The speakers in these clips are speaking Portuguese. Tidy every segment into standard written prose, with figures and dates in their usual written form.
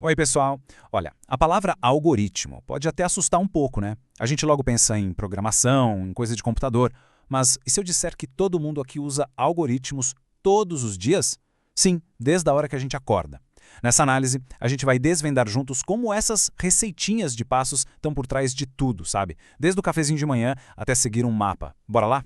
Oi, pessoal. Olha, a palavra algoritmo pode até assustar um pouco, né? A gente logo pensa em programação, em coisa de computador, mas e se eu disser que todo mundo aqui usa algoritmos todos os dias? Sim, desde a hora que a gente acorda. Nessa análise, a gente vai desvendar juntos como essas receitinhas de passos estão por trás de tudo, sabe? Desde o cafezinho de manhã até seguir um mapa. Bora lá?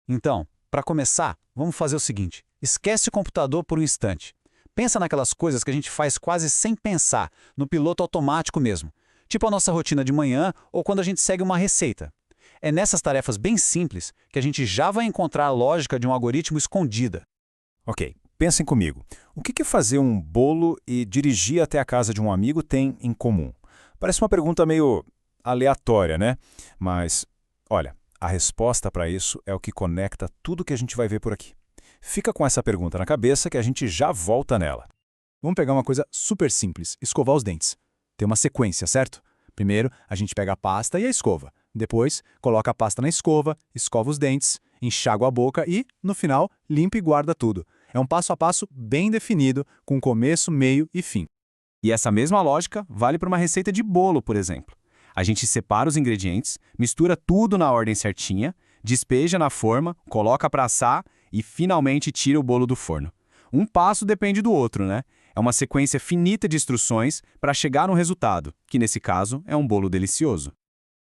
Então, para começar, vamos fazer o seguinte: esquece o computador por um instante. Pensa naquelas coisas que a gente faz quase sem pensar, no piloto automático mesmo. Tipo a nossa rotina de manhã ou quando a gente segue uma receita. É nessas tarefas bem simples que a gente já vai encontrar a lógica de um algoritmo escondida. Ok, pensem comigo. O que fazer um bolo e dirigir até a casa de um amigo tem em comum? Parece uma pergunta meio aleatória, né? Mas, olha, a resposta para isso é o que conecta tudo que a gente vai ver por aqui. Fica com essa pergunta na cabeça que a gente já volta nela. Vamos pegar uma coisa super simples: escovar os dentes. Tem uma sequência, certo? Primeiro, a gente pega a pasta e a escova. Depois, coloca a pasta na escova, escova os dentes, enxágua a boca e, no final, limpa e guarda tudo. É um passo a passo bem definido, com começo, meio e fim. E essa mesma lógica vale para uma receita de bolo, por exemplo. A gente separa os ingredientes, mistura tudo na ordem certinha, despeja na forma, coloca para assar e finalmente tira o bolo do forno. Um passo depende do outro, né? É uma sequência finita de instruções para chegar no resultado, que nesse caso é um bolo delicioso.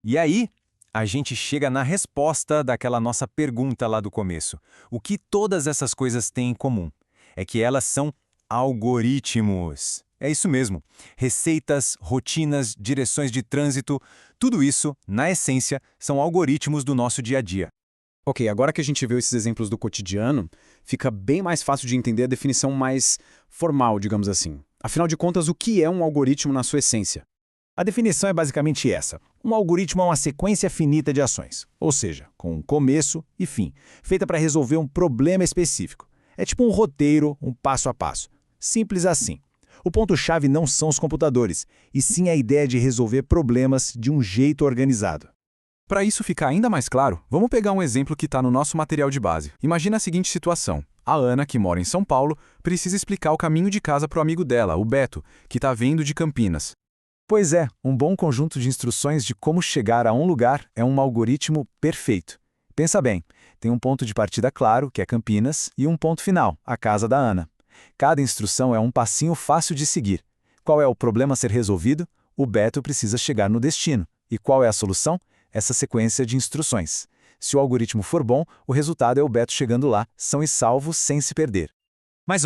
E aí, a gente chega na resposta daquela nossa pergunta lá do começo. O que todas essas coisas têm em comum? É que elas são algoritmos. É isso mesmo. Receitas, rotinas, direções de trânsito, tudo isso, na essência, são algoritmos do nosso dia a dia. Ok, agora que a gente viu esses exemplos do cotidiano, fica bem mais fácil de entender a definição mais formal, digamos assim. Afinal de contas, o que é um algoritmo na sua essência? A definição é basicamente essa. Um algoritmo é uma sequência finita de ações, ou seja, com um começo e fim, feita para resolver um problema específico. É tipo um roteiro, um passo a passo. Simples assim. O ponto-chave não são os computadores, e sim a ideia de resolver problemas de um jeito organizado. Para isso ficar ainda mais claro, vamos pegar um exemplo que está no nosso material de base. Imagina a seguinte situação. A Ana, que mora em São Paulo, precisa explicar o caminho de casa para o amigo dela, o Beto, que está vindo de Campinas. Pois é, um bom conjunto de instruções de como chegar a um lugar é um algoritmo perfeito. Pensa bem, tem um ponto de partida claro, que é Campinas, e um ponto final, a casa da Ana. Cada instrução é um passinho fácil de seguir. Qual é o problema a ser resolvido? O Beto precisa chegar no destino. E qual é a solução? Essa sequência de instruções. Se o algoritmo for bom, o resultado é o Beto chegando lá, são e salvo, sem se perder. Mas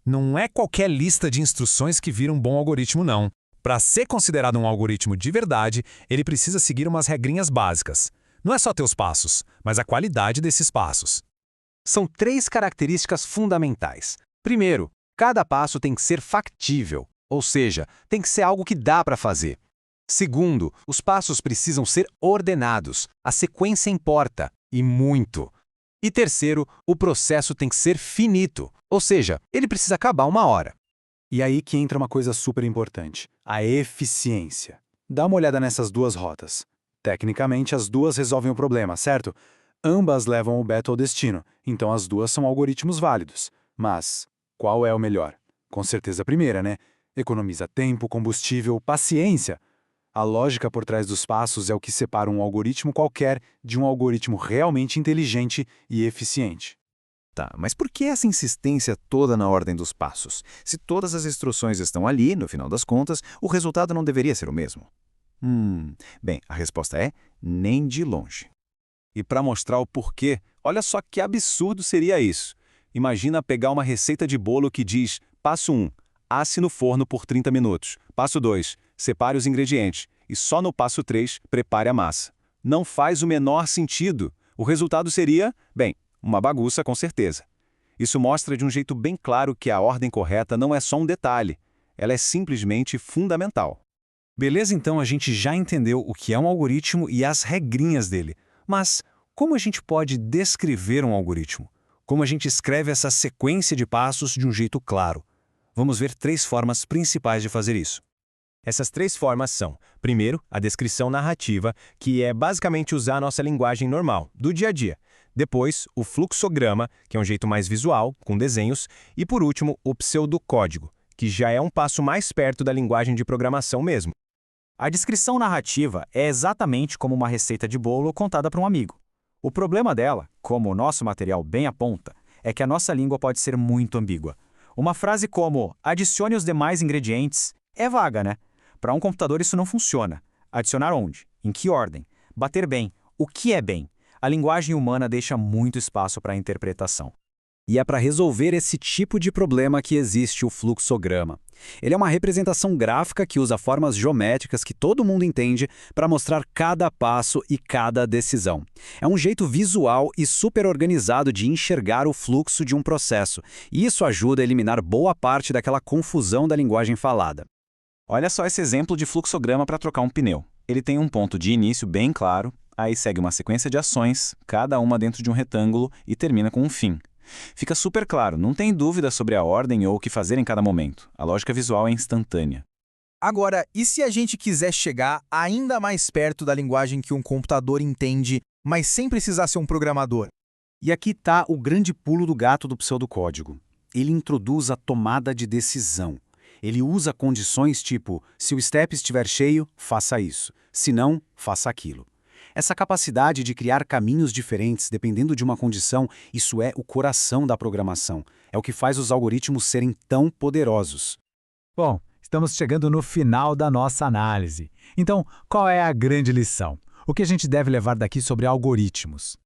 não é qualquer lista de instruções que vira um bom algoritmo, não. Para ser considerado um algoritmo de verdade, ele precisa seguir umas regrinhas básicas. Não é só ter os passos, mas a qualidade desses passos. São três características fundamentais. Primeiro, cada passo tem que ser factível, ou seja, tem que ser algo que dá para fazer. Segundo, os passos precisam ser ordenados, a sequência importa, e muito. E terceiro, o processo tem que ser finito, ou seja, ele precisa acabar uma hora. E aí que entra uma coisa super importante: a eficiência. Dá uma olhada nessas duas rotas. Tecnicamente, as duas resolvem o problema, certo? Ambas levam o Beto ao destino, então as duas são algoritmos válidos. Mas qual é o melhor? Com certeza a primeira, né? Economiza tempo, combustível, paciência. A lógica por trás dos passos é o que separa um algoritmo qualquer de um algoritmo realmente inteligente e eficiente. Tá, mas por que essa insistência toda na ordem dos passos? Se todas as instruções estão ali, no final das contas, o resultado não deveria ser o mesmo? Bem, a resposta é nem de longe. E para mostrar o porquê, olha só que absurdo seria isso. Imagina pegar uma receita de bolo que diz: passo 1, asse no forno por 30 minutos. Passo 2, separe os ingredientes. E só no passo 3, prepare a massa. Não faz o menor sentido. O resultado seria, bem, uma bagunça com certeza. Isso mostra de um jeito bem claro que a ordem correta não é só um detalhe. Ela é simplesmente fundamental. Beleza, então a gente já entendeu o que é um algoritmo e as regrinhas dele. Mas como a gente pode descrever um algoritmo? Como a gente escreve essa sequência de passos de um jeito claro? Vamos ver três formas principais de fazer isso. Essas três formas são, primeiro, a descrição narrativa, que é basicamente usar a nossa linguagem normal, do dia a dia. Depois, o fluxograma, que é um jeito mais visual, com desenhos. E por último, o pseudocódigo, que já é um passo mais perto da linguagem de programação mesmo. A descrição narrativa é exatamente como uma receita de bolo contada para um amigo. O problema dela, como o nosso material bem aponta, é que a nossa língua pode ser muito ambígua. Uma frase como adicione os demais ingredientes é vaga, né? Para um computador isso não funciona. Adicionar onde? Em que ordem? Bater bem. O que é bem? A linguagem humana deixa muito espaço para a interpretação. E é para resolver esse tipo de problema que existe o fluxograma. Ele é uma representação gráfica que usa formas geométricas que todo mundo entende para mostrar cada passo e cada decisão. É um jeito visual e super organizado de enxergar o fluxo de um processo, e isso ajuda a eliminar boa parte daquela confusão da linguagem falada. Olha só esse exemplo de fluxograma para trocar um pneu. Ele tem um ponto de início bem claro, aí segue uma sequência de ações, cada uma dentro de um retângulo, e termina com um fim. Fica super claro, não tem dúvida sobre a ordem ou o que fazer em cada momento. A lógica visual é instantânea. Agora, e se a gente quiser chegar ainda mais perto da linguagem que um computador entende, mas sem precisar ser um programador? E aqui está o grande pulo do gato do pseudocódigo. Ele introduz a tomada de decisão. Ele usa condições tipo, se o step estiver cheio, faça isso. Se não, faça aquilo. Essa capacidade de criar caminhos diferentes dependendo de uma condição, isso é o coração da programação. É o que faz os algoritmos serem tão poderosos. Bom, estamos chegando no final da nossa análise. Então, qual é a grande lição? O que a gente deve levar daqui sobre algoritmos?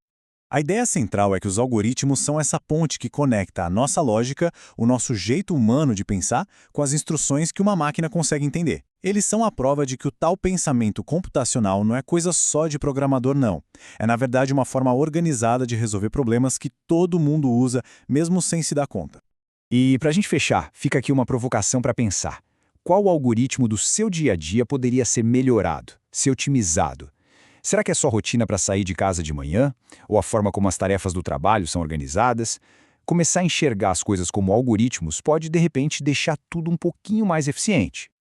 A ideia central é que os algoritmos são essa ponte que conecta a nossa lógica, o nosso jeito humano de pensar, com as instruções que uma máquina consegue entender. Eles são a prova de que o tal pensamento computacional não é coisa só de programador, não. É, na verdade, uma forma organizada de resolver problemas que todo mundo usa, mesmo sem se dar conta. E, para a gente fechar, fica aqui uma provocação para pensar. Qual algoritmo do seu dia a dia poderia ser melhorado, ser otimizado? Será que é só rotina para sair de casa de manhã? Ou a forma como as tarefas do trabalho são organizadas? Começar a enxergar as coisas como algoritmos pode, de repente, deixar tudo um pouquinho mais eficiente.